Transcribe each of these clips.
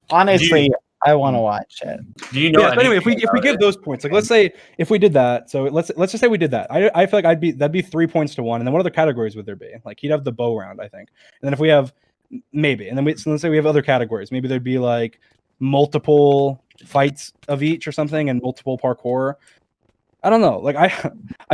Honestly, I want to watch it. Do you know? Yeah. Anyway, if we give those points, like let's say if we did that, so let's just say we did that. I feel like that'd be 3 points to 1, and then what other categories would there be? Like he'd have the bow round, I think, and then if we have maybe, and then so let's say we have other categories. Maybe there'd be like multiple fights of each or something, and multiple parkour. I don't know. Like I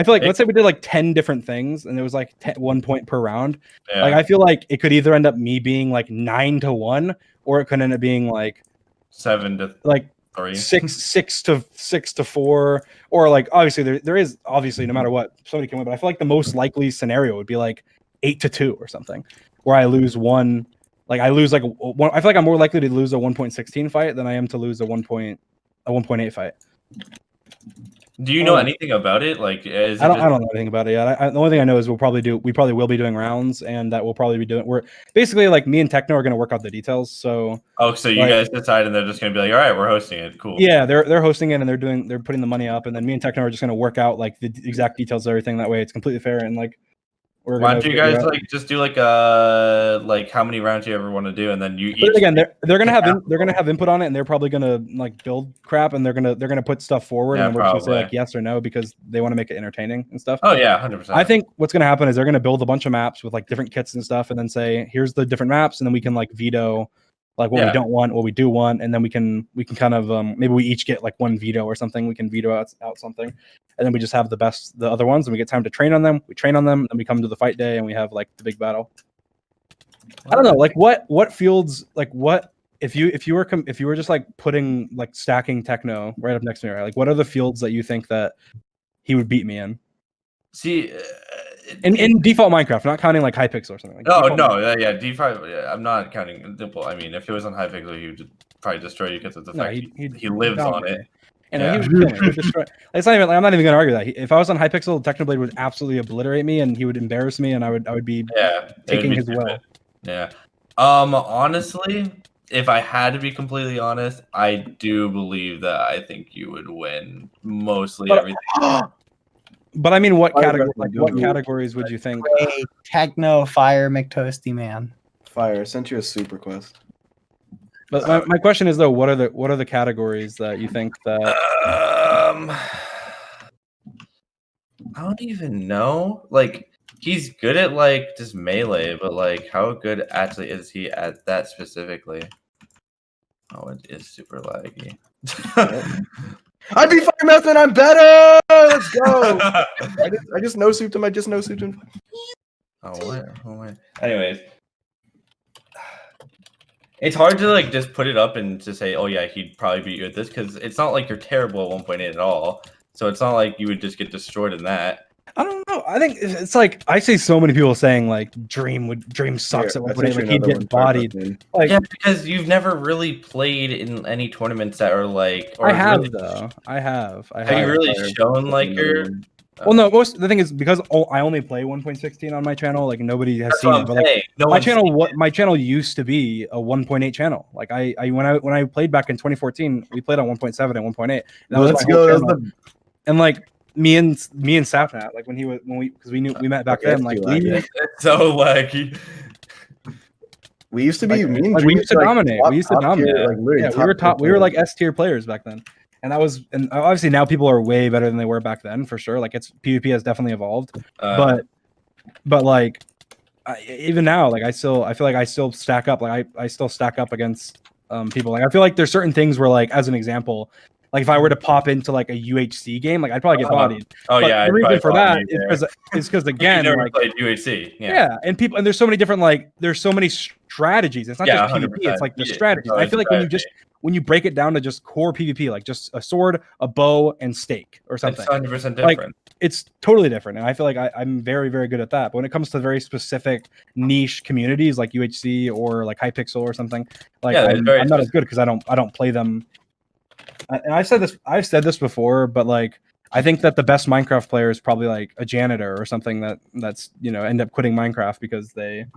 feel like let's say we did like 10 different things, and it was like 1 point per round. Yeah. Like I feel like it could either end up me being like 9 to 1, or it could end up being like 7 to like 3, 6 to 4, or like obviously there is obviously no matter what somebody can win, but I feel like the most likely scenario would be like 8 to 2 or something, where I lose one. Like I lose like one. I feel like I'm more likely to lose a 1.16 fight than I am to lose a 1.8 fight. Do you know anything about it? Like, I don't know anything about it yet. The only thing I know is we probably will be doing rounds, and that we'll probably be doing. We're basically like me and Techno are going to work out the details. So so you guys decide, and they're just going to be like, all right, we're hosting it. Cool. Yeah, they're hosting it, and they're putting the money up, and then me and Techno are just going to work out like the exact details of everything. That way, it's completely fair, and like. Why don't you guys like just do like how many rounds you ever want to do, and then you each. But again, they're gonna have input on it, and they're probably gonna like build crap, and they're gonna put stuff forward, and we're just gonna say like yes or no because they want to make it entertaining and stuff. Oh yeah, 100%. I think what's gonna happen is they're gonna build a bunch of maps with like different kits and stuff, and then say here's the different maps, and then we can like veto like what we don't want, what we do want, and then we can kind of maybe we each get like one veto or something. We can veto out something. And then we just have the other ones, and we get time to train on them. We train on them, and we come to the fight day, and we have like the big battle. I don't know, like what fields, like what if you were just like putting like stacking Techno right up next to me, right? Like what are the fields that you think that he would beat me in? See, in default Minecraft, not counting like Hypixel or something. Like default. Yeah, I'm not counting. Well, I mean, if it was on Hypixel, he would probably destroy you because of the fact he lives on it. And he would kill me. He would destroy. It's not even. Like, I'm not even going to argue that. If I was on Hypixel, Technoblade would absolutely obliterate me, and he would embarrass me, and I would be taking his will. Yeah. Honestly, if I had to be completely honest, I do believe that I think you would win mostly everything. But I mean, what categories would you think? Techno, Fire, McToasty Man. Fire. I sent you a super quest. But my question is though, what are the categories that you think that? I don't even know. Like he's good at like just melee, but like how good actually is he at that specifically? Oh, it is super laggy. I beat firebreathman. I'm better. Let's go. I just no souped him. I just no souped him. Oh wait. Anyways. It's hard to like just put it up and to say, oh yeah, he'd probably beat you at this because it's not like you're terrible at 1.8 at all. So it's not like you would just get destroyed in that. I don't know. I think it's like I see so many people saying like Dream sucks at 1.8, like he'd get bodied. Like, yeah, because you've never really played in any tournaments that are like. I have really, though. I have. Have you really shown like your? Well, no. The thing is because I only play 1.16 on my channel. Like nobody has seen it. But like my channel used to be a 1.8 channel. Like when I played back in 2014, we played on 1.7 and 1.8. Let's go. And like me and Sapnap, like we met back then. Like so laggy. We used to be we used to dominate. We used to dominate. We were like S tier players back then. And obviously now people are way better than they were back then for sure. Like PvP has definitely evolved, but like even now, like I feel like I still stack up. Like I still stack up against people. Like I feel like there's certain things where like as an example, like if I were to pop into like a UHC game, like I'd probably get bodied. The reason for that is because again, you never like played UHC. Yeah, and there's so many different there's so many strategies. It's not just PvP. It's like the strategies. I feel like when you break it down to just core PvP, like just a sword, a bow, and stake or something. It's 100% different. Like, it's totally different. And I feel like I'm very, very good at that. But when it comes to very specific niche communities like UHC or like Hypixel or something, like I'm not as good because I don't play them. And I've said this before, but like I think that the best Minecraft player is probably like a janitor or something that's end up quitting Minecraft because they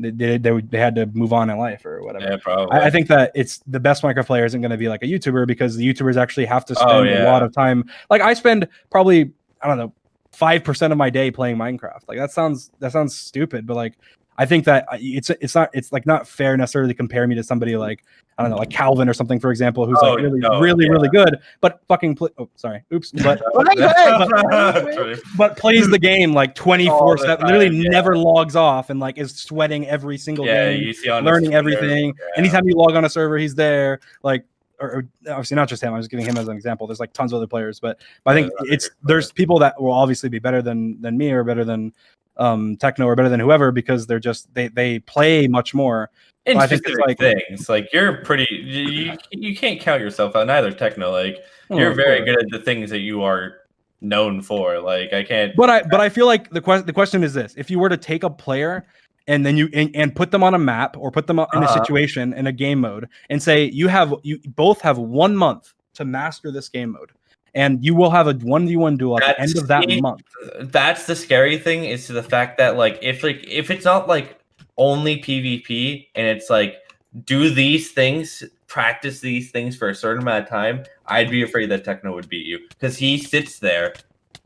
had to move on in life or whatever. Yeah, probably. I think that it's the best Minecraft player isn't going to be like a YouTuber because the YouTubers actually have to spend a lot of time. Like I spend probably 5% of my day playing Minecraft. Like that sounds stupid, but like I think that it's like not fair necessarily to compare me to somebody like, I don't know, like Calvin or something, for example, who's like really good, but fucking oops, but but plays the game like 24/7, literally never logs off and like is sweating every single game, you see on learning everything. Anytime you log on a server, he's there. Like, or obviously not just him. I'm just giving him as an example. There's like tons of other players, but I think there's people that will obviously be better than me or better than Techno or better than whoever because they're just they play much more. In I think specific things, like you're pretty, you can't count yourself out. Neither Techno, like you're very good at the things that you are known for. Like I can't. But I feel like the question is this: if you were to take a player and then you put them on a map or put them in a situation in a game mode and say you both have 1 month to master this game mode. And you will have a 1v1 duel at the end of that month. That's the scary thing is to the fact that like if it's not like only PvP and it's like do these things, practice these things for a certain amount of time, I'd be afraid that Techno would beat you because he sits there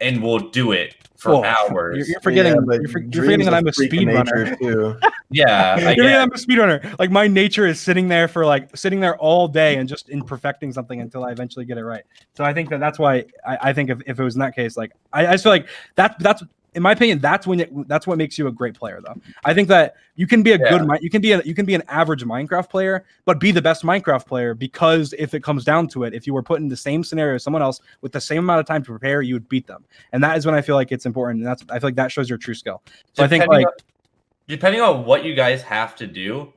and will do it for hours. You're forgetting that I'm a speedrunner too. Yeah, I'm a speedrunner. Like my nature is sitting there all day and just in perfecting something until I eventually get it right. So I think that's why I think if it was in that case, like I just feel like that's in my opinion, that's what makes you a great player, though. I think that you can be you can be an average Minecraft player, but be the best Minecraft player because if it comes down to it, if you were put in the same scenario as someone else with the same amount of time to prepare, you would beat them, and that is when I feel like it's important. And I feel like that shows your true skill. So I think depending on what you guys have to do,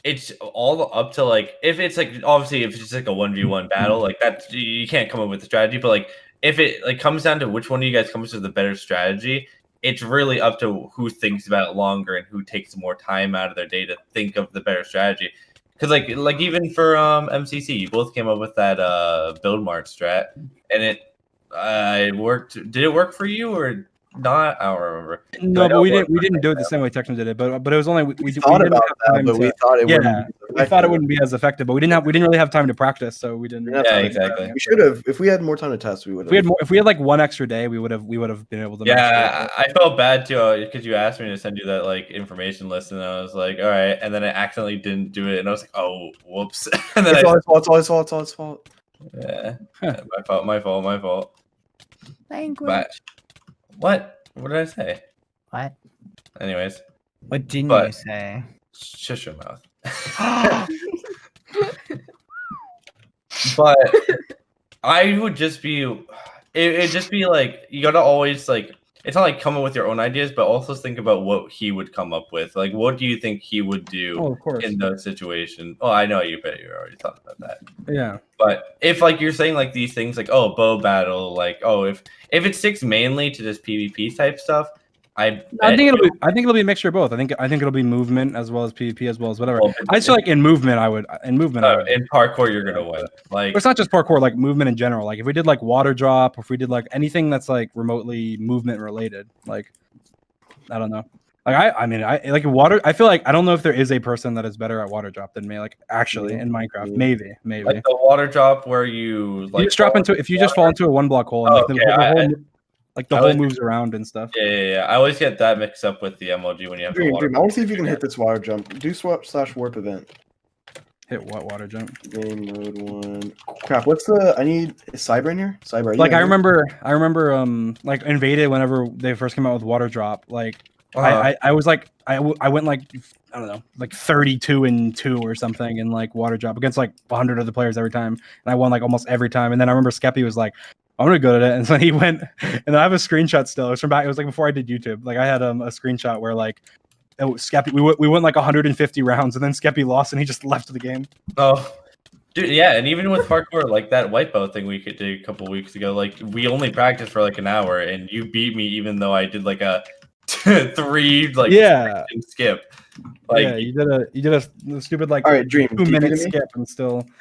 it's all up to like if it's like obviously if it's just like a 1v1 battle like that you can't come up with a strategy, but like if it like comes down to which one of you guys comes with the better strategy, it's really up to who thinks about it longer and who takes more time out of their day to think of the better strategy. Because like even for MCC, you both came up with that build mart strat, and it worked. Did it work for you or not? I don't remember. No, but we didn't do it the same way Techno did it. But it was only we thought didn't about have that, but we thought it wouldn't. We thought it wouldn't be as effective, but we didn't really have time to practice, so we didn't. Yeah, exactly. We should have. If we had more time to test, we would have. If we had like one extra day, we would have been able to. Yeah, I felt bad too because you asked me to send you that like information list, and I was like, all right, and then I accidentally didn't do it, and I was like, oh, whoops. And then it's all his fault. Yeah, my fault. Language. But, what did I say? What? Anyways. What didn't you say? Shush your mouth. But I would just be it'd just be like you gotta always like it's not like come up with your own ideas, but also think about what he would come up with. Like what do you think he would do in those situations? Oh, I know you already thought about that. Yeah. But if like you're saying like these things like bow battle, like if it sticks mainly to this PvP type stuff, I think it'll be a mixture of both. I think it'll be movement as well as PvP as well as whatever. I feel like in movement I would in parkour you're gonna win. Like but it's not just parkour, like movement in general. Like if we did like water drop, or if we did like anything that's like remotely movement related, like I don't know. Like I mean I like water. I feel like I don't know if there is a person that is better at water drop than me. Like actually in Minecraft, maybe like the water drop where you like just drop into if you just fall into a 1-block hole and the whole moves around and stuff. Yeah. I always get that mixed up with the MLG when you have Dream. I want to see if you can hit this water jump. Do swap/warp event. Hit what water jump? Game mode 1. Crap. Is Cyber in here? Cyber. Like I remember like Invaded whenever they first came out with water drop. Like I was like I went like I don't know like 32-2 or something in like water drop against like 100 other players every time, and I won like almost every time. And then I remember Skeppy was like, I'm gonna go to it, and so he went, and I have a screenshot still. It was from back. It was like before I did YouTube. Like I had a screenshot where like Skeppy, we went like 150 rounds, and then Skeppy lost, and he just left the game. Oh, dude, yeah, and even with parkour, like that white belt thing we could do a couple weeks ago, like we only practiced for like an hour, and you beat me even though I did like a 3 like skip. Like yeah, you did a stupid like all right, Dream 2-minute skip,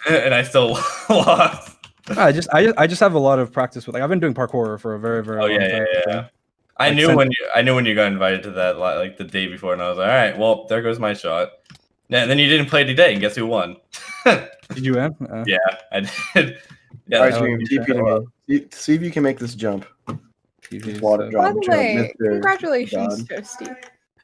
and I still lost. I just have a lot of practice with like I've been doing parkour for a very long time. Yeah. I knew when you got invited to that like the day before, and I was like, all right, well there goes my shot. Yeah, and then you didn't play today, and guess who won? Did you win? Yeah, I did. Yeah, all right, Dream, TP to me. See if you can make this jump. Water drop. By the way, congratulations, Toasty.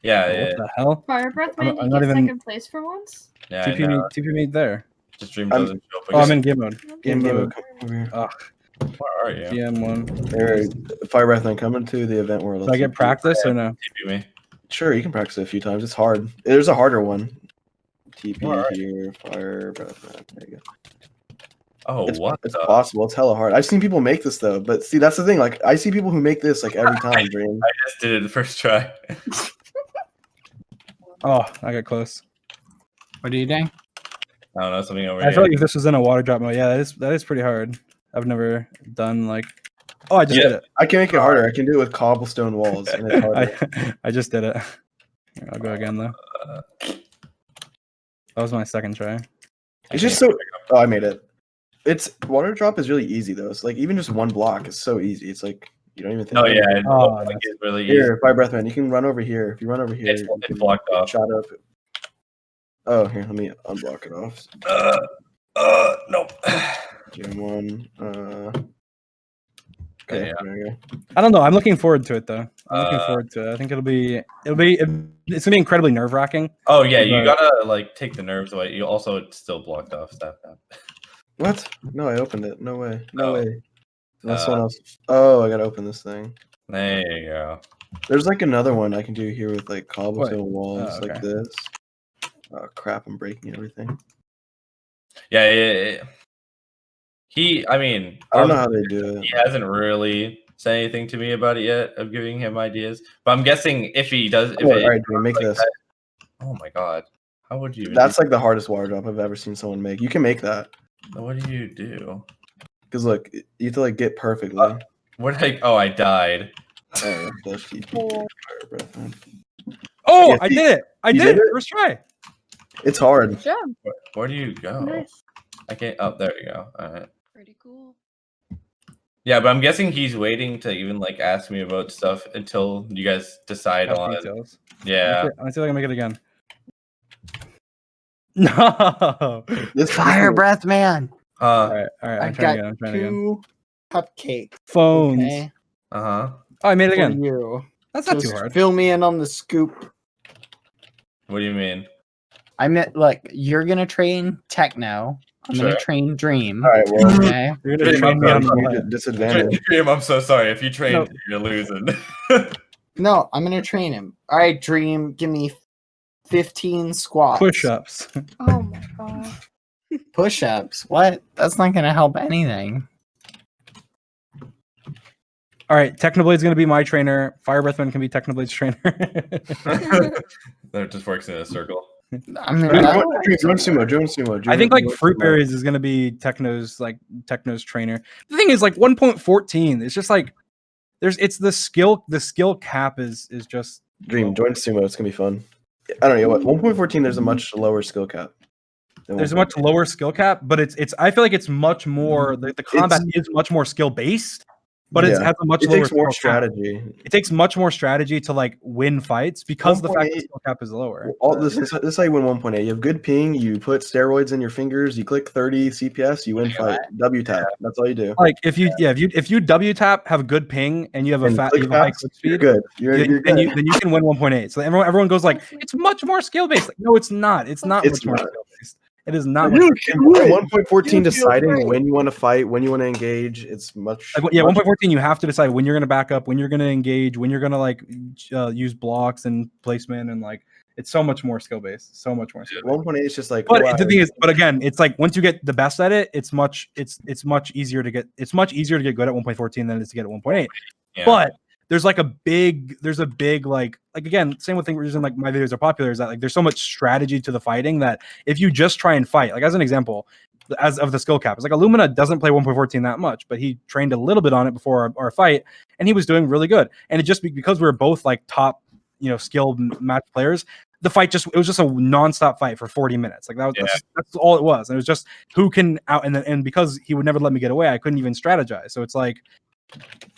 Yeah, Oh, yeah. what the hell? Firebreathman, I'm you not get even- second place for once. Yeah, I TP me, know. TP me there. Just Dream I'm- doesn't show up. Oh, I'm in game mode. Game mode. Come over here. Where are you? GM1. There, Firebreathman, coming to the event world. Do I get practice or no? TP me. Sure, you can practice it a few times. It's hard. There's a harder one. TP Where are here, Firebreathman. There you go. Oh, It's what? possible. It's hella hard. I've seen people make this though, but see, that's the thing. Like, I see people who make this like every time. Dream. I just did it the first try. Oh, I got close. What are you doing? I don't know, something over I here. feel like if this was in a water drop mode, yeah, that is pretty hard. I've never done like. Oh, I just did it. I can make it harder. I can do it with cobblestone walls, and it's harder. I just did it. Here, I'll go again though. That was my second try. It's just so. Oh, I made it. It's water drop is really easy though. It's like even just one block is so easy. It's like you don't even think. No, yeah, Oh, like, that's- it's really easy. Here, Firebreathman, you can run over here. If you run over here, It's you can blocked get off. shot up. Oh, here, let me unblock it off. Nope. GM1. Okay, Yeah. there we go. I don't know. I'm looking forward to it though. I'm looking forward to it. I think it's gonna be incredibly nerve wracking. Oh yeah, you But- gotta like take the nerves away. You also it's still blocked off. Stop that. What? No, I opened it. No way. No Oh. way. That's someone else. Oh, I gotta open this thing. There you go. There's like another one I can do here with like cobblestone walls Oh, okay. like this. Oh crap! I'm breaking everything. Yeah. I mean, I don't know how they do it. he hasn't really said anything to me about it yet of giving him ideas. But I'm guessing if he does, if Oh, it, all right, make like this. that- oh my god, how would you? Even That's like the hardest water drop I've ever seen someone make. You can make that what do you do? because look, you have to like get perfectly. What did I? Oh, I died. Oh, that's TP. Firebreathman. Oh, Yeah, I see- did it! I you did did it! it? First try. It's hard. Good job. Where do you go? Nice. I can't. Oh, there you go. All right. Pretty cool. Yeah, but I'm guessing he's waiting to even like ask me about stuff until you guys decide Have on. details. Yeah. Let me see if I can make it again. No. This Fire breath man. All right. I I'm got trying again. I'm trying again. 2 cupcakes. Phones. Okay, Oh, Oh, I made it for again. you. That's not Just too hard. fill me in on the scoop. what do you mean? I meant look, you're gonna train techno. I'm Sure. gonna train dream. All right, well, Okay. You're gonna Pretty train me much on you're what? at disadvantage. Dream, I'm so sorry. If you train, No. you're losing. No, I'm gonna train him. All right, dream. Give me 15 squats. Push-ups. Oh my god. Push-ups. What? That's not gonna help anything. All right, Technoblade's gonna be my trainer. Firebreathman can be Technoblade's trainer. That just works in a circle. I mean, Join that- sumo. I think like Join Fruit sumo. Berries is gonna be Techno's trainer. The thing is like 1.14. It's just like it's the skill cap is just Dream, join sumo. It's gonna be fun. I don't know what 1.14. There's a much lower skill cap. than there's a 1.14. much lower skill cap, but it's I feel like it's much more the combat is much more skill based, but it Yeah. has a much It lower takes more skill cap. strategy. It takes much more strategy to like win fights because the fact that 1.8 skill cap is lower. All this is how you win 1.8. You have good ping. You put steroids in your fingers. You click 30 CPS. You win fight. W tap. That's all you do. Like if you W tap, have good ping, and you have a And fat click you have a high fast, click You're speed, good. You're then good. you can win 1.8. So everyone goes like, it's much more skill based. Like, no, it's not. It's not It's much more not. skill based. It is not. You Much can win 1.14 You feel deciding great. when you want to fight, when you want to engage. It's much. Like, yeah, much- 1.14. You have to decide when you're going to back up, when you're going to engage, when you're going to like use blocks and placement, and like it's so much more skill based. So much more skill based. 1.8 is just like. But wow. the thing is, but again, it's like once you get the best at it, it's much easier to get good at 1.14 than it is to get at 1.8. Yeah. But there's a big like again, same with the reason like my videos are popular is that like there's so much strategy to the fighting that if you just try and fight, like as an example, as of the skill cap, it's like Illumina doesn't play 1.14 that much, but he trained a little bit on it before our fight, and he was doing really good. And it just because we were both like top, skilled match players, the fight it was just a nonstop fight for 40 minutes. Like that's all it was. And it was just who can out and because he would never let me get away, I couldn't even strategize. So it's like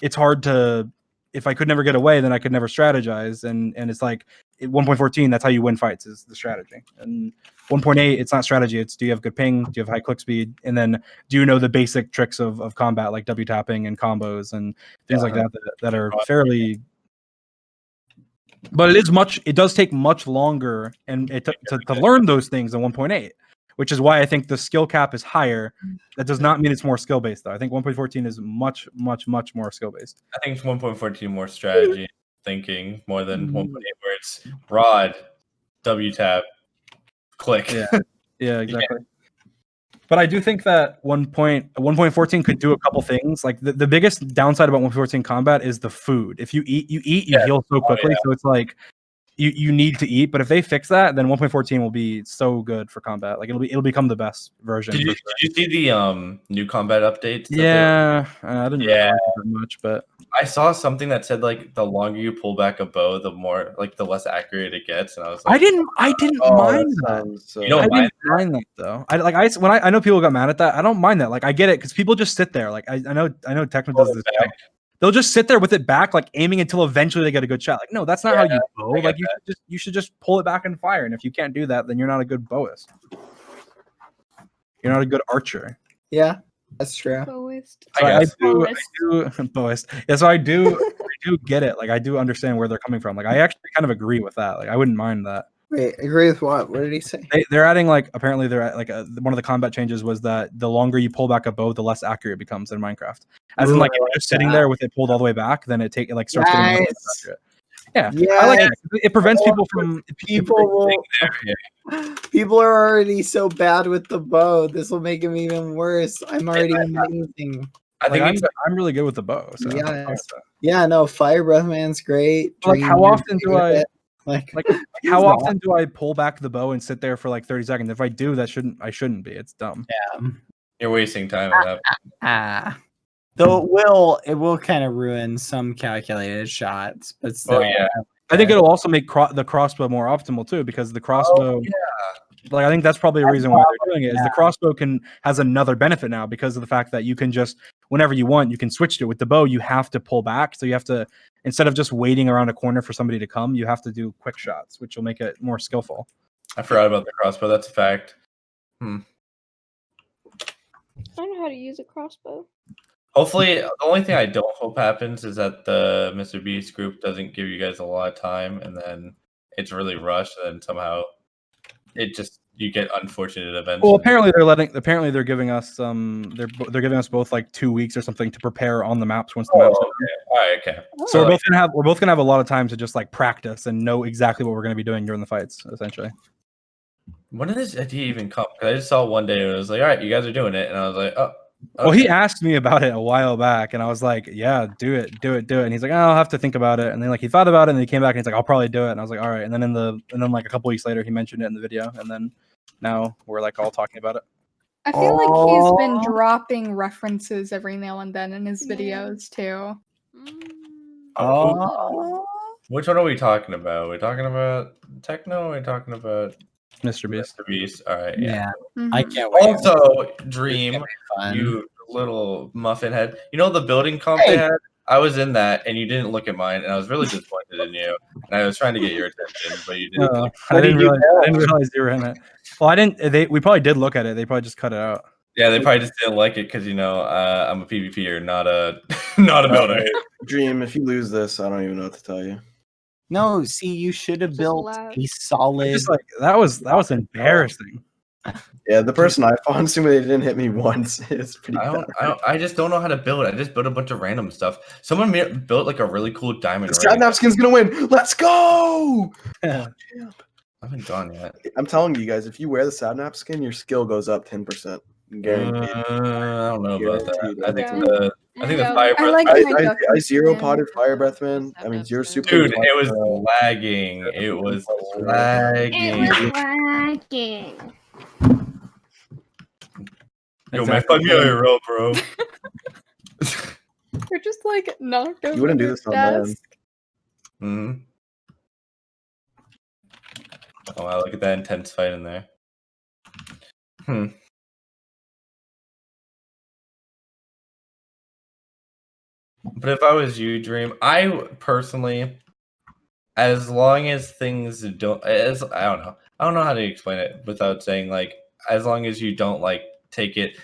it's hard to. If I could never get away, then I could never strategize. And it's like at 1.14, that's how you win fights is the strategy. And 1.8, it's not strategy. It's do you have good ping? Do you have high click speed? And then do you know the basic tricks of combat like W tapping and combos and things like that are fairly. But it does take much longer and to learn those things than 1.8, which is why I think the skill cap is higher. That does not mean it's more skill based though. I think 1.14 is much more skill based. I think it's 1.14 more strategy thinking more than 1.8 where it's rod, W tap, click. Yeah, exactly. But I do think that 1.14 could do a couple things. Like the biggest downside about 1.14 combat is the food. If you eat, you heal so quickly. So it's like you need to eat. But if they fix that, then 1.14 will be so good for combat. Like it'll become the best version. Did you see the new combat updates? Yeah, I didn't really like it that much, but I saw something that said like the longer you pull back a bow, the more like the less accurate it gets, and I was like, I didn't mind that. You don't I mind didn't mind that though. I know people got mad at that. I don't mind that. Like I get it because people just sit there. Like I know Techno does this. They'll just sit there with it back, like aiming until eventually they get a good shot. Like no, that's not how you bow. Like you should just pull it back and fire. And if you can't do that, then you're not a good bowist. You're not a good archer. Yeah, that's true. Boist. So I do bowist. Yeah, so I do get it. Like I do understand where they're coming from. Like I actually kind of agree with that. Like I wouldn't mind that. Wait, agree with what? What did he say? They're adding like apparently they're at, like one of the combat changes was that the longer you pull back a bow, the less accurate it becomes in Minecraft. As in like if you're just sitting there with it pulled all the way back, then it starts getting less accurate. Yeah, I like it. It prevents people from People are already so bad with the bow. This will make them even worse. I'm already amazing. I think I'm really good with the bow. So Yeah, no, firebreathman's great. Like how often do I like how often do I pull back the bow and sit there for like 30 seconds? If I do, I shouldn't be. It's dumb. Yeah. You're wasting time on that. Though it will kind of ruin some calculated shots, but still. I think it'll also make the crossbow more optimal too, because the crossbow. Like I think that's probably a reason why they're doing it. Is the crossbow has another benefit now because of the fact that you can just whenever you want you can switch to it. With the bow, you have to pull back, so you have to instead of just waiting around a corner for somebody to come, you have to do quick shots, which will make it more skillful. I forgot about the crossbow. That's a fact. I don't know how to use a crossbow. Hopefully, the only thing I don't hope happens is that the Mr. Beast group doesn't give you guys a lot of time, and then it's really rushed, and then somehow you get unfortunate events. Well, apparently they're giving us they're giving us both like 2 weeks or something to prepare on the maps once the maps. All right, okay. So we're both gonna have a lot of time to just like practice and know exactly what we're gonna be doing during the fights, essentially. When did this idea even come? Because I just saw it one day and it was like, all right, you guys are doing it, and I was like, oh. Okay. Well, he asked me about it a while back, and I was like, "Yeah, do it." And he's like, "I'll have to think about it." And then he thought about it, and he came back, and he's like, "I'll probably do it." And I was like, "All right." And then like a couple weeks later, he mentioned it in the video, and then now we're like all talking about it. I feel like he's been dropping references every now and then in his videos too. Which one are we talking about? We're talking about Techno. We're talking about Mr. Beast. Mr. Beast. All right. Yeah. Mhm. I can't wait. Also, Dream, you little muffin head. You know the building comp they had? I was in that, and you didn't look at mine, and I was really disappointed in you. And I was trying to get your attention, but you didn't. I didn't realize you were in it. Well, we probably did look at it. They probably just cut it out. Yeah, they probably just didn't like it because I'm a PvPer, not a builder. Dream, if you lose this, I don't even know what to tell you. No, see, you should have built laugh. a solid. Just like that was embarrassing. Yeah, the person I fought, assuming they didn't hit me once, is pretty bad. I just don't know how to build. I just built a bunch of random stuff. Someone built like a really cool diamond. Sapnap skin's gonna win. Let's go! Yeah. I haven't gone yet. I'm telling you guys, if you wear the Sapnap skin, your skill goes up 10%. Guaranteed. I don't know about that. Guaranteed. I think the Yeah. fire. I like I zero potted firebreathman. I mean, zero super. Dude, it was lagging. It was lagging. Yo, man, fuck me on your roll, bro. We're just like knocked over. You wouldn't do this on land. Mm-hmm. Oh wow, look at that intense fight in there. But if I was you, Dream, I personally, as long as things don't, I don't know how to explain it without saying like, as long as you don't like take it.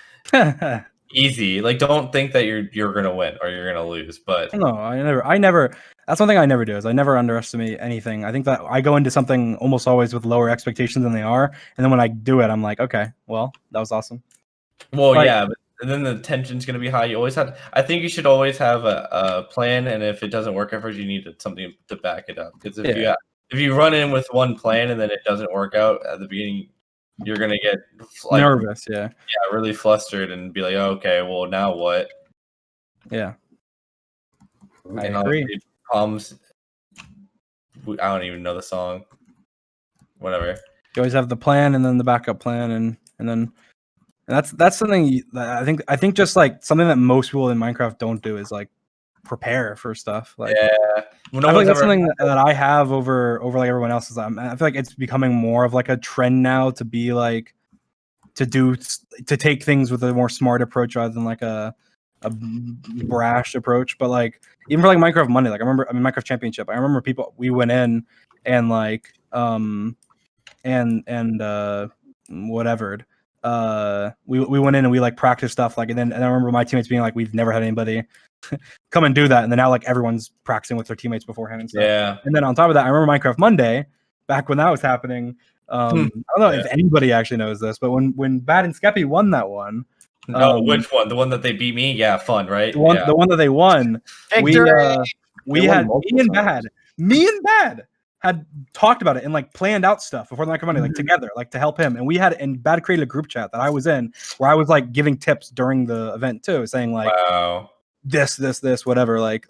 easy. Like, don't think that you're gonna win or you're gonna lose. But No, I never. That's one thing I never do is I never underestimate anything. I think that I go into something almost always with lower expectations than they are, and then when I do it, I'm like, okay, well, that was awesome. well, Like- yeah, but and then the tension's gonna be high. You always have. I think you should always have a plan, and if it doesn't work at first, you need something to back it up. Because if you run in with one plan and then it doesn't work out at the beginning, you're gonna get like Nervous, yeah, really flustered and be like, oh, okay, well now what? yeah. I And agree. obviously, Palms. I don't even know the song. Whatever. You always have the plan and then the backup plan, and then that's something that I think just like something that most people in Minecraft don't do is like prepare for stuff. Like, Yeah. I Well, feel like that's something that I have over like everyone else. Is I feel like it's becoming more of like a trend now to be like to take things with a more smart approach rather than like a brash approach. But like even for like Minecraft Monday, like Minecraft Championship, I remember we went in and like whatever. We went in and we like practiced stuff like, and I remember my teammates being like, we've never had anybody come and do that, and then now like everyone's practicing with their teammates beforehand and stuff. Yeah. And then on top of that, I remember Minecraft Monday back when that was happening. I don't know if anybody actually knows this, but when Bad and Skeppy won that one. Which one? The one that they beat me? Yeah, fun, right? The one that they won. Victory! We had me and Bad had talked about it and like planned out stuff before the Minecraft Monday, like together, like to help him. And Bad created a group chat that I was in where I was like giving tips during the event too, saying like, wow, this, whatever, like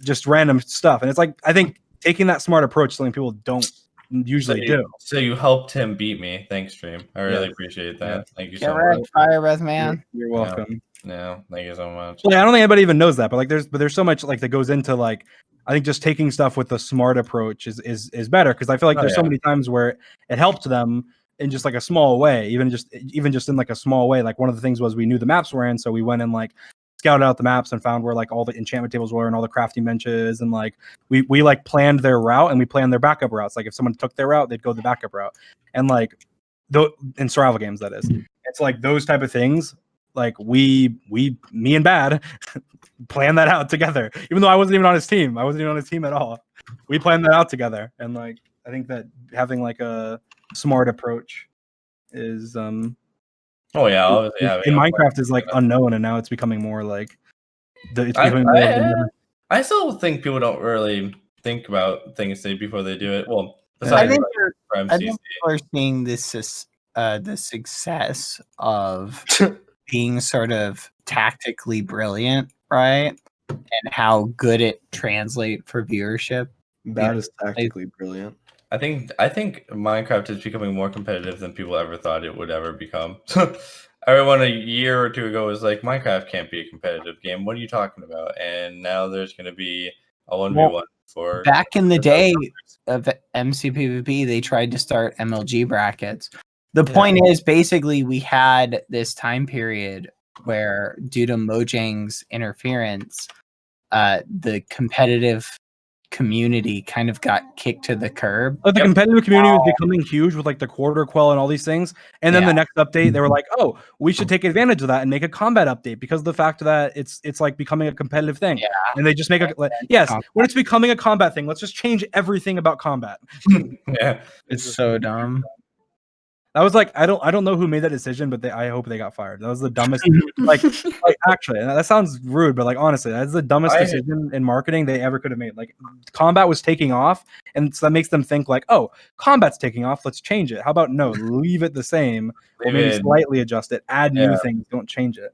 just random stuff. And it's like I think taking that smart approach, something people don't usually do. So you helped him beat me. Thanks, Stream. I really appreciate that. Thank you so much. firebreathman. You're welcome. Yeah, thank you so much. Well, I don't think anybody even knows that, but like there's so much like that goes into like I think just taking stuff with a smart approach is better, because I feel like there's so many times where it helped them in just like a small way, even just in like a small way. Like one of the things was we knew the maps were in, so we went and like scouted out the maps and found where like all the enchantment tables were and all the crafting benches, and like we like planned their route and we planned their backup routes. Like if someone took their route, they'd go the backup route, and like in survival games, that is, it's like those type of things. Like me and Bad planned that out together, even though I wasn't even on his team. I wasn't even on his team at all. We planned that out together, and like I think that having like a smart approach is oh yeah, obviously in Minecraft is like unknown, and now it's becoming more like it's becoming more. I still think people don't really think about things before they do it. Well, I think like, we're seeing this the success of being sort of tactically brilliant, right? And how good it translates for viewership. That is tactically brilliant. I think Minecraft is becoming more competitive than people ever thought it would ever become. Everyone a year or two ago was like, Minecraft can't be a competitive game. What are you talking about? And now there's going to be a 1v1 for... Back in the day of MCPVP, they tried to start MLG brackets. The point is, basically, we had this time period where, due to Mojang's interference, the competitive community kind of got kicked to the curb. Like the competitive community was becoming huge with like the quarter quell and all these things. And then the next update, they were like, "Oh, we should take advantage of that and make a combat update because of the fact that it's like becoming a competitive thing." Yeah. And they just make when it's becoming a combat thing, let's just change everything about combat. Yeah, it's so dumb. I was like, I don't know who made that decision, but I hope they got fired. That was the dumbest. like actually, that sounds rude, but like honestly, that's the dumbest decision in marketing they ever could have made. Like combat was taking off, and so that makes them think like, oh, combat's taking off, let's change it. How about no, leave it the same, or maybe slightly adjust it, add new things, don't change it.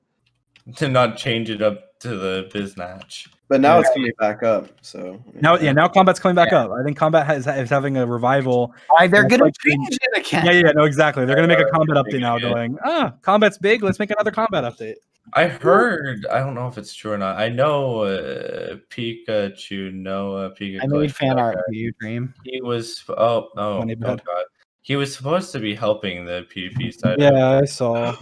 To not change it up to the biznatch. But now it's coming back up. So now combat's coming back up. I think combat is having a revival. Why they're gonna change it again? Yeah, no, exactly. They're gonna make a combat update now. Going, combat's big. Let's make another combat update. I heard. I don't know if it's true or not. I know Pikachu. Noah Pikachu. I made fan art for you, Dream. He was. Oh god. He was supposed to be helping the PvP side. Yeah, I saw.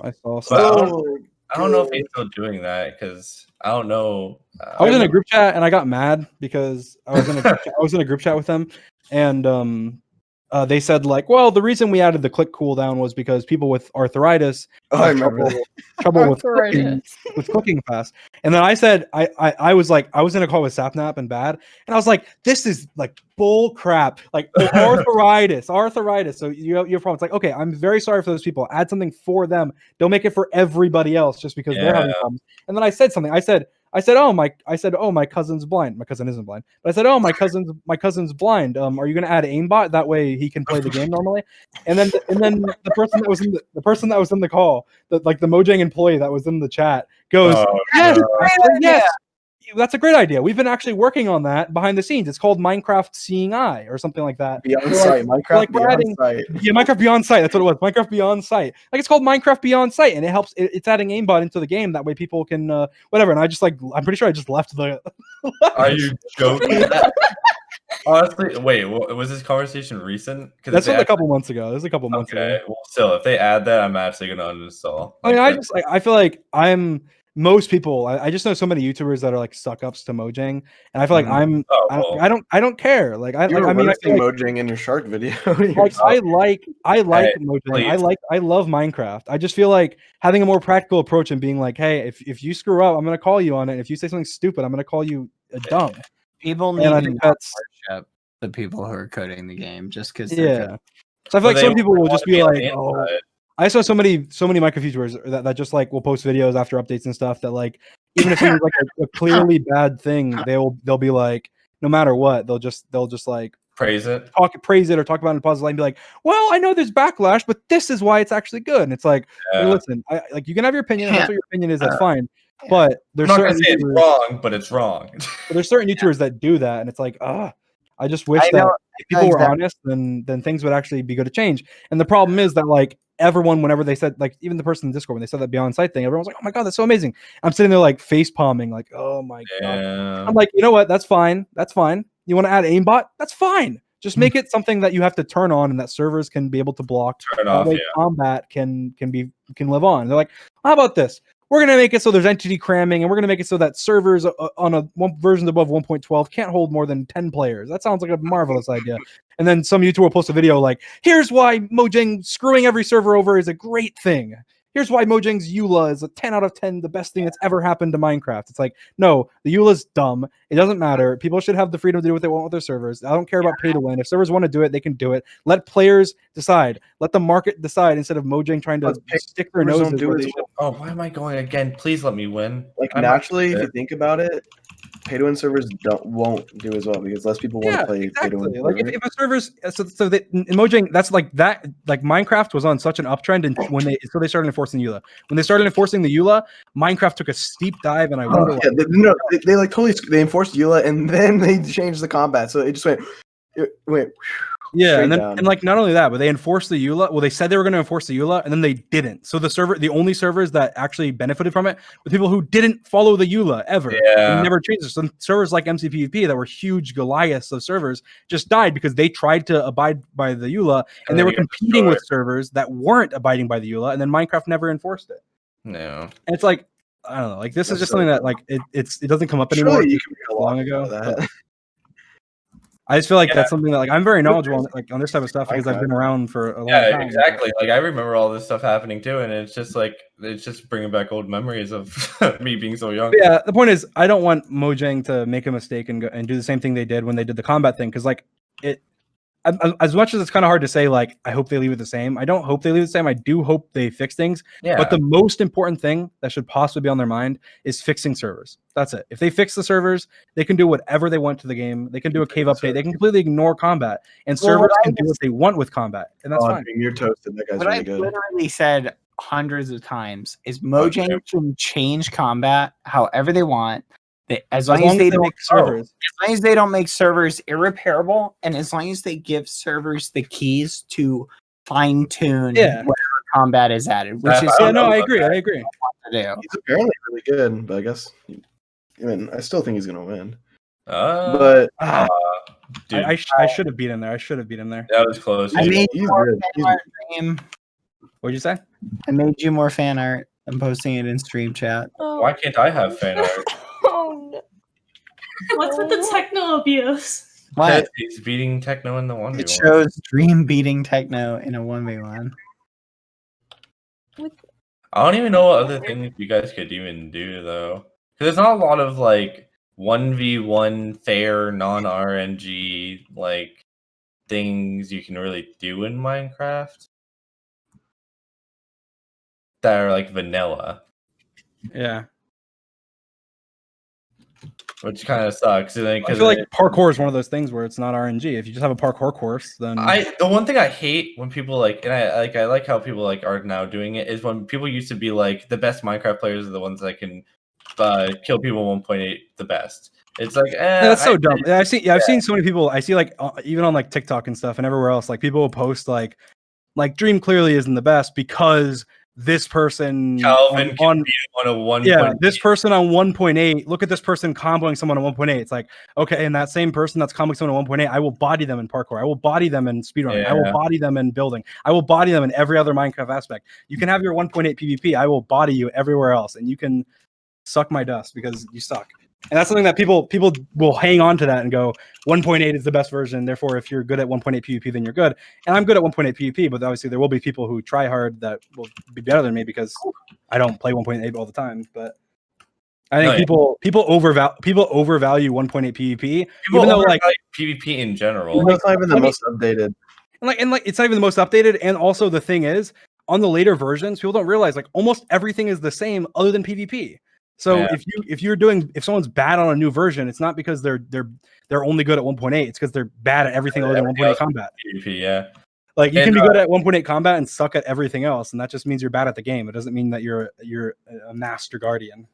I don't know if he's still doing that because I don't know. I was in a group chat and I got mad because I was in a group chat with them, and they said like, well, the reason we added the click cooldown was because people with arthritis I have remember trouble with Arthritis. clicking fast. And then I said, I was like, I was in a call with sapnap and bad, and I was like, this is like bull crap, like arthritis. So you have problems. Like, okay, I'm very sorry for those people. Add something for them. Don't make it for everybody else just because they're having problems. And then I said something. I said, oh my cousin's blind. My cousin isn't blind, but I said, oh my cousin's blind. Are you gonna add aimbot that way he can play the game normally? And then the person that was in the call, the Mojang employee that was in the chat goes, yes, yes, that's a great idea. We've been actually working on that behind the scenes. It's called Minecraft Seeing Eye or something like that. Beyond Sight. Minecraft Beyond Sight. Yeah, Minecraft Beyond Sight. That's what it was. Minecraft Beyond Sight. Like it's called Minecraft Beyond Sight, and it helps. It's adding aimbot into the game. That way people can whatever. And I just I'm pretty sure I just left the. Are you joking? Honestly, wait. Was this conversation recent? That's a couple months ago. This is a couple months ago. Well, still, if they add that, I'm actually gonna uninstall. I mean, I feel like most people. I just know so many YouTubers that are like suck ups to Mojang, and I feel like I don't care. Like I mean, I feel like, Mojang in your shark video. Like I like Mojang. I love Minecraft. I just feel like having a more practical approach and being like, hey, if you screw up, I'm gonna call you on it. If you say something stupid, I'm gonna call you dumb. People need to worship the people who are coding the game just because. Yeah. So I feel like some people will just be like, oh. I saw so many Minecraft YouTubers that just like will post videos after updates and stuff that like even if it's like a clearly bad thing, they'll be like, no matter what, they'll just like praise it or talk about it in a positive light and be like, well, I know there's backlash, but this is why it's actually good. And it's like, hey, listen, like you can have your opinion, and that's what your opinion is, that's fine. But there's certain YouTubers, it's wrong, but it's wrong. But there's certain YouTubers that do that, and it's like, I just wish that if people were honest, then things would actually be good to change. And the problem is that like everyone, whenever they said, like even the person in Discord when they said that Beyond Sight thing, everyone's like, oh my god, that's so amazing. I'm sitting there like face palming, like, oh my god. I'm like, you know what? That's fine. You want to add aimbot? That's fine. Just make it something that you have to turn on and that servers can be able to block. Turn off, combat can live on. They're like, how about this? We're going to make it so there's entity cramming, and we're going to make it so that servers on versions above 1.12 can't hold more than 10 players. That sounds like a marvelous idea. And then some YouTuber will post a video like, here's why Mojang screwing every server over is a great thing. Here's why Mojang's EULA is a 10 out of 10, the best thing that's ever happened to Minecraft. It's like, no, the EULA's dumb. It doesn't matter. People should have the freedom to do what they want with their servers. I don't care about pay to win. If servers want to do it, they can do it. Let players decide. Let the market decide instead of Mojang trying to stick their noses where they should. Oh, why am I going again? Please let me win. Like naturally, if you think about it, pay to win servers won't do as well because less people want to play pay to win. Like if a servers so they, in Mojang, that's like that. Like Minecraft was on such an uptrend, and when they started enforcing EULA. When they started enforcing the EULA, Minecraft took a steep dive, and I wonder. They like totally they enforced EULA and then they changed the combat, so it just went. Yeah, and then and like not only that, but they enforced the EULA. Well, they said they were going to enforce the EULA, and then they didn't. So the only servers that actually benefited from it were people who didn't follow the EULA ever. Yeah, and never changed it. Some servers like MCPVP that were huge Goliaths of servers just died because they tried to abide by the EULA, and they were competing with servers that weren't abiding by the EULA, and then Minecraft never enforced it. No, and it's like I don't know. Like this is just something that like it doesn't come up anymore. Long ago. I just feel like that's something that like I'm very knowledgeable on this type of stuff because I've been around for a long time. Yeah, exactly. Like I remember all this stuff happening too, and it's just bringing back old memories of me being so young. Yeah, the point is I don't want Mojang to make a mistake and do the same thing they did when they did the combat thing because like it. As much as it's kind of hard to say, like, I hope they leave it the same. I don't hope they leave it the same. I do hope they fix things. Yeah. But the most important thing that should possibly be on their mind is fixing servers. That's it. If they fix the servers, they can do whatever they want to the game. They can do a cave update. They can completely ignore combat. And servers can do what they want with combat. And that's fine. You're toasted. That guy's what really good. I've literally said hundreds of times is Mojang can change combat however they want. As long as they don't make servers irreparable, and as long as they give servers the keys to fine tune whatever combat is added, which is I agree. He's apparently really good, but I guess I still think he's gonna win. Dude. I should have beat him there. That was close. I made you more fan art, Dream. What'd you say? I made you more fan art. I'm posting it in stream chat. Why can't I have fan art? Oh no. What's with the techno abuse? What? He's beating Techno in the 1v1. It shows Dream beating Techno in a 1v1. I don't even know what other things you guys could even do though, because there's not a lot of like 1v1 fair non-RNG like things you can really do in Minecraft that are like vanilla, Yeah. which kind of sucks. I feel like parkour is one of those things where it's not RNG. If you just have a parkour course, then the one thing I hate when people like, and I like how people like are now doing it, is when people used to be like the best Minecraft players are the ones that can kill people 1.8 the best. It's like that's so dumb. I've seen so many people. I see like even on like TikTok and stuff and everywhere else, like people will post like Dream clearly isn't the best because this person Calvin on a 1.8. Yeah, this person on 1.8. Look at this person comboing someone on 1.8. It's like, okay, and that same person that's comboing someone on 1.8, I will body them in parkour. I will body them in speedrunning. Yeah. I will body them in building. I will body them in every other Minecraft aspect. You can have your 1.8 PvP. I will body you everywhere else, and you can suck my dust because you suck. And that's something that people will hang on to that and go, 1.8 is the best version. Therefore, if you're good at 1.8 PvP, then you're good. And I'm good at 1.8 PvP, but obviously there will be people who try hard that will be better than me because I don't play 1.8 all the time. But I think people overvalue 1.8 PvP, even though like PvP in general. It's not even the most updated. And it's not even the most updated. And also the thing is, on the later versions, people don't realize like almost everything is the same other than PvP. So if someone's bad on a new version, it's not because they're only good at 1.8. It's because they're bad at everything other than 1.8 combat. PvP, yeah. Like you can be good at 1.8 combat and suck at everything else, and that just means you're bad at the game. It doesn't mean that you're a master guardian.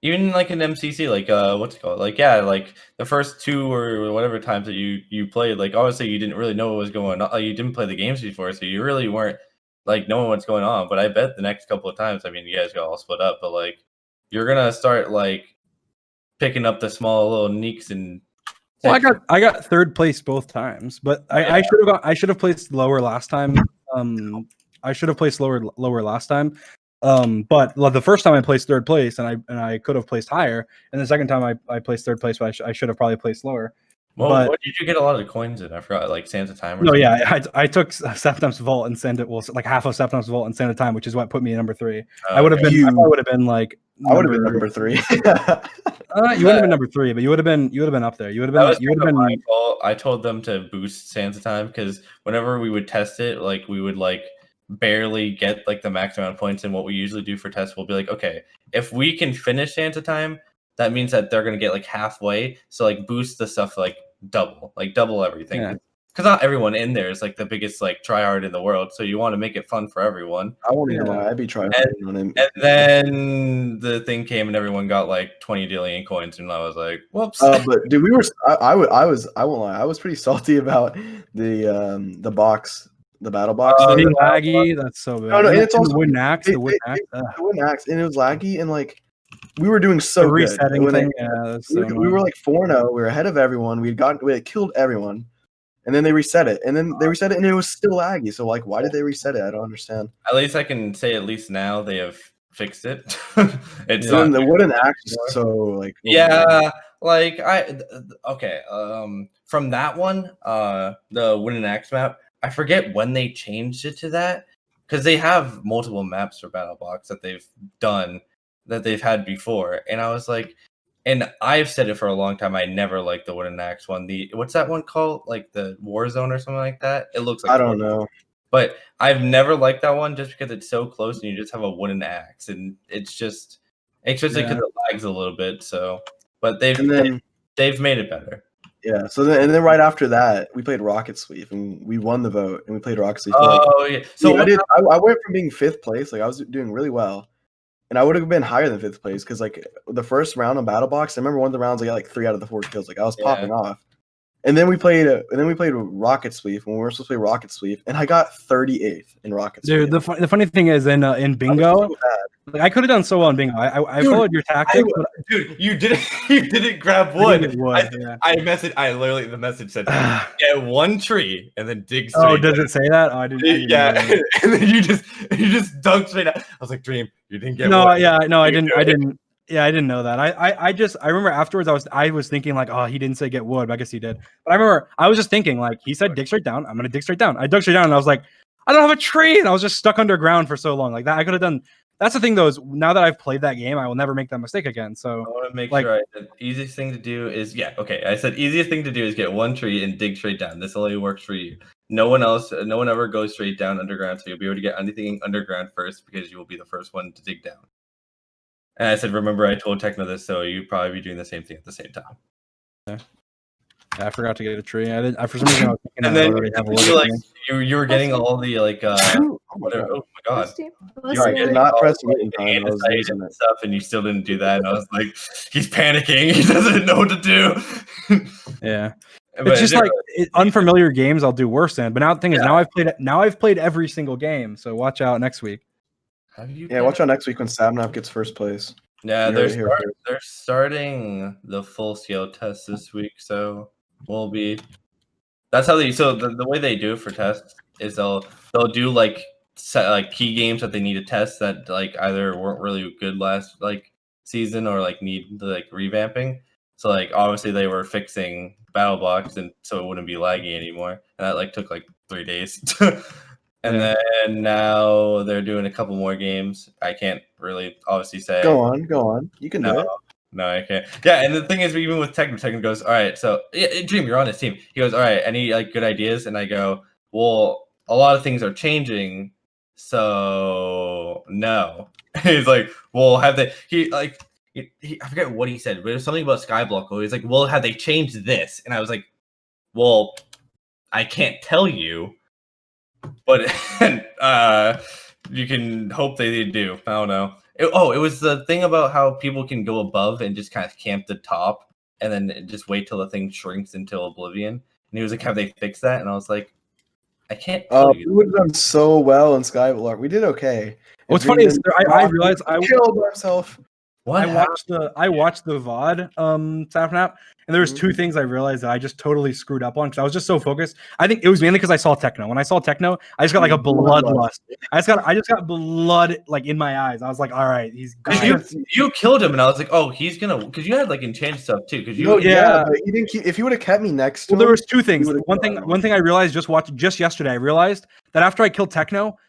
Even like an MCC, like what's it called? Like like the first 2 or whatever times that you played, like obviously you didn't really know what was going on. You didn't play the games before, so you really weren't like knowing what's going on. But I bet the next couple of times, I mean, you guys got all split up, but like you're gonna start like picking up the small little neeks and. Well, I got 3rd place both times, but I should have placed lower last time. I should have placed lower last time. But the first time I placed 3rd place, and I could have placed higher, and the second time I placed 3rd place, but I should have probably placed lower. Well, but, what did you get a lot of coins in? I forgot, like Santa Time. No, yeah, I took Sapnap's Vault and sent it. Well, like half of Sapnap's Vault and Santa Time, which is what put me in number 3. I would have been. I would have been like. I would have been number 3. You wouldn't have been number 3, but you would have been up there. You would have been. My fault. I told them to boost Santa Time because whenever we would test it, like we would like barely get like the max amount of points. And what we usually do for tests, we'll be like, okay, if we can finish Santa Time, that means that they're gonna get like halfway. So like boost the stuff like double everything. Yeah. Because not everyone in there is like the biggest like tryhard in the world, so you want to make it fun for everyone. I won't even lie, I'd be trying on him. And then the thing came and everyone got like 20 billion coins, and I was like, "Whoops!" But dude, I won't lie, I was pretty salty about the box, the battle box. Being laggy, that's so bad. No, and it's also the wooden axe. The wooden axe, and it was laggy, and like we were doing so the good. resetting thing. Yeah, we were like 4-0. We were ahead of everyone. We had killed everyone. And then they reset it, and it was still laggy. So like, why did they reset it? I don't understand. At least I can say, at least now they have fixed it. It's not the wooden axe is so like. Yeah, like okay. From that one, the wooden axe map, I forget when they changed it to that because they have multiple maps for Battle Box that they've done that they've had before, and I was like. And I've said it for a long time. I never liked the wooden axe one. What's that one called? Like the Warzone or something like that? It looks like I don't know. But I've never liked that one just because it's so close and you just have a wooden axe. And it's just, especially because it lags a little bit. So, but they've made it better. Yeah. So then right after that, we played Rocket Sweep and we won the vote and we played Rocket Sweep. Yeah. So I went from being 5th place. Like I was doing really well. And I would have been higher than 5th place because, like, the first round on Battle Box, I remember one of the rounds I got like 3 out of the 4 kills. Like I was popping off. And then we played Rocket Sweep when we were supposed to play Rocket Sweep, and I got 38th in Rocket Sweep. Dude, the funny thing is in Bingo, like, I could have done so well in Bingo. I followed your tactics. Dude, you didn't grab wood. I literally the message said get one tree and then dig straight. Oh, does it say that? Oh, I didn't. Yeah, and then you just dunked straight out. I was like, Dream, you didn't get. No, wood. yeah, no, I didn't. Yeah, I didn't know that. I remember afterwards I was thinking like, oh, he didn't say get wood, but I guess he did. But I remember I was just thinking like he said dig straight down. I'm gonna dig straight down. I dug straight down and I was like, I don't have a tree, and I was just stuck underground for so long. Like that I could have done. That's the thing though, is now that I've played that game, I will never make that mistake again. So I want to make like, sure the easiest thing to do is I said easiest thing to do is get one tree and dig straight down. This only works for you. No one ever goes straight down underground, so you'll be able to get anything underground first because you will be the first one to dig down. And I said, remember, I told Techno this, so you'd probably be doing the same thing at the same time. Yeah, I forgot to get a tree. I didn't. For some reason, I was thinking And I then already have a wood you like tree. you were getting all the like whatever. Oh my god! Steve. You were I getting did not all press the, mute in like, time. I was andesite using and it. stuff, and you still didn't do that. And I was like, he's panicking. He doesn't know what to do. Yeah. But It's just like really, unfamiliar games I'll do worse in. But now the thing is, now I've played every single game. So watch out next week. have you? Yeah, watch out next week when sapnap gets first place. Yeah, You heard it here first. they're starting the full scale test this week, so we'll be. That's how they. So the way they do it for tests is they'll do like key games that they need to test that like either weren't really good last like season or like need like revamping. So like obviously they were fixing Battle Box and so it wouldn't be laggy anymore, and that like took like 3 days. And then now they're doing a couple more games. I can't really obviously say. Go on. You can do it. No, I can't. Yeah, and the thing is, even with Techno goes, all right, so Dream, you're on his team. He goes, all right, any like good ideas? And I go, well, a lot of things are changing, so no. He's like, well, have they? I forget what he said, but it was something about Skyblock. He's like, well, have they changed this? And I was like, well, I can't tell you. But you can hope they do. I don't know. It was the thing about how people can go above and just kind of camp the top and then just wait till the thing shrinks into oblivion. And he was like, have they fixed that? And I was like, I can't tell you. We would have done so well in Skyblock. We did okay. What's funny is I realized I killed myself. I watched the VOD sapnap, and there was two things I realized that I just totally screwed up on because I was just so focused. I think it was mainly because I saw Techno. When I saw Techno, I just got like a bloodlust. I just got blood like in my eyes. I was like, all right, he's you killed him, and I was like, oh, he's gonna because you had like enchanted stuff too. Because but he didn't keep. If you would have kept me next to him, there was two things. One thing I realized just yesterday. I realized that after I killed Techno,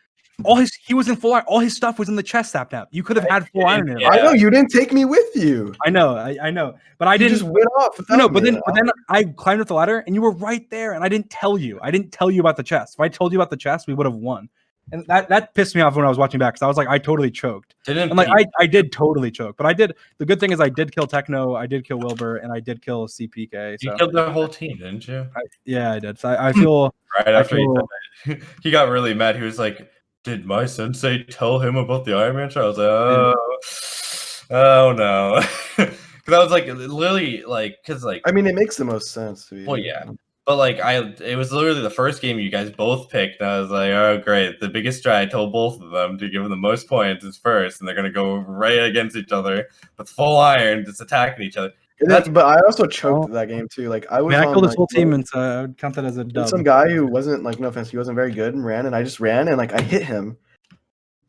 he was in full iron. All his stuff was in the chest sapnap. You could have had full iron in it. I know you didn't take me with you. I know, but I didn't. Just went off. No, but then I climbed up the ladder and you were right there, and I didn't tell you. I didn't tell you about the chest. If I told you about the chest, we would have won. And that pissed me off when I was watching back because I was like, I totally choked. I did totally choke, but I did. The good thing is I did kill Techno, I did kill Wilbur, and I did kill CPK. So. You killed the whole team, didn't you? I did. So I feel right after he said that, he got really mad. He was like, did my sensei tell him about the Iron Man show? I was like, oh no. Because I was like, literally, like, because like, I mean, it makes the most sense to me. Well, yeah, but like, it was literally the first game you guys both picked, and I was like, oh great, the biggest strat. I told both of them to give them the most points is first, and they're gonna go right against each other with full iron, just attacking each other. But I also choked that game too. Like I killed this whole team, and so I would count that as a dub. Some guy who wasn't like, no offense, he wasn't very good and ran, and I just ran and like I hit him.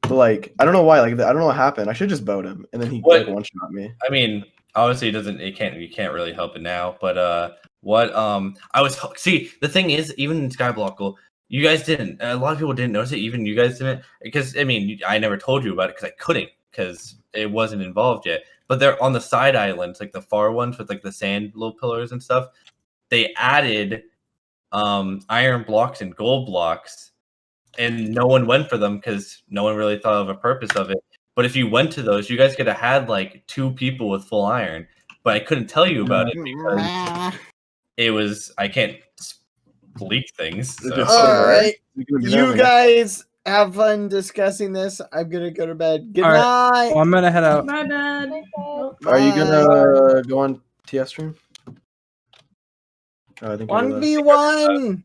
But like I don't know why. Like I don't know what happened. I should just bowed him, and then he like one shot me. I mean, obviously you can't really help it now. But the thing is, even in Skyblock, you guys didn't. A lot of people didn't notice it. Even you guys didn't, because I mean, I never told you about it because I couldn't, because it wasn't involved yet. But they're on the side islands, like the far ones with like the sand little pillars and stuff. They added iron blocks and gold blocks, and no one went for them because no one really thought of a purpose of it. But if you went to those, you guys could have had like 2 people with full iron. But I couldn't tell you about it because it was, I can't leak things. So. All right, you guys have fun discussing this. I'm gonna go to bed. Good night. Well, I'm gonna head out. My bad. Are you gonna go on TS stream? I think 1v1.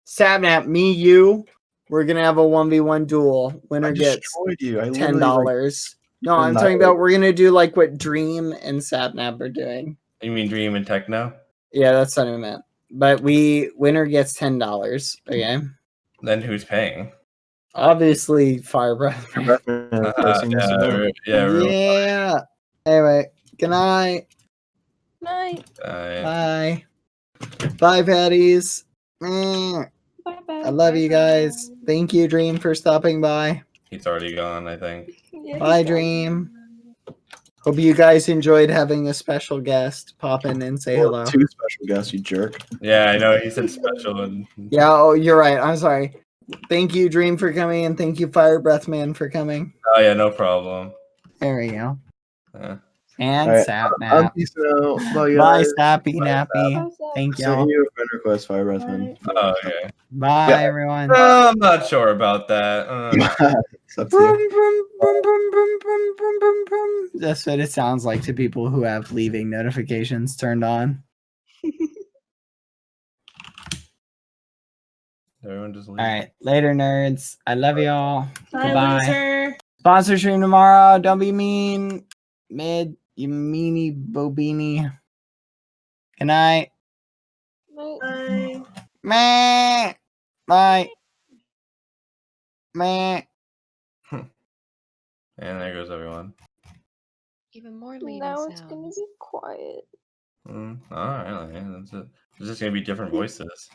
Sapnap, me, you. We're gonna have a 1v1 duel. Winner gets $10. No, I'm talking about we're gonna do like what Dream and Sapnap are doing. You mean Dream and Techno? Yeah, that's what I meant. But winner gets $10. Okay. Then who's paying? Obviously, firebreathman. Yeah. Anyway, good night. Night. Bye. Bye, Patties. Bye bye. I love you guys. Thank you, Dream, for stopping by. He's already gone, I think. Yeah, Bye, he's gone. Dream. Hope you guys enjoyed having a special guest pop in and say hello. 2 special guests, you jerk. Yeah, I know. He said special. And... Yeah, oh, you're right. I'm sorry. Thank you, Dream, for coming, and thank you, Firebreathman, for coming. Oh, yeah, no problem. There we go. Yeah. And Alright, sapnap. I'm peace out. Bye, Bye, guys. Sappy Bye, Nappy. Bye, Sap. Thank Sent you. you a friend request, Firebreathman. Oh, okay. Bye, Yeah. everyone. I'm not sure about that. It's up to you. That's what it sounds like to people who have leaving notifications turned on. Everyone just leave. All right, later, nerds. I love y'all. Bye, Goodbye. loser. Sponsor stream tomorrow. Don't be mean. Mid, you meanie bobini. Good night. Bye. Meh. Bye. Meh. And there goes everyone. Even more leaving Now it's gonna sounds. be quiet. All right, that's it. There's just gonna be different voices.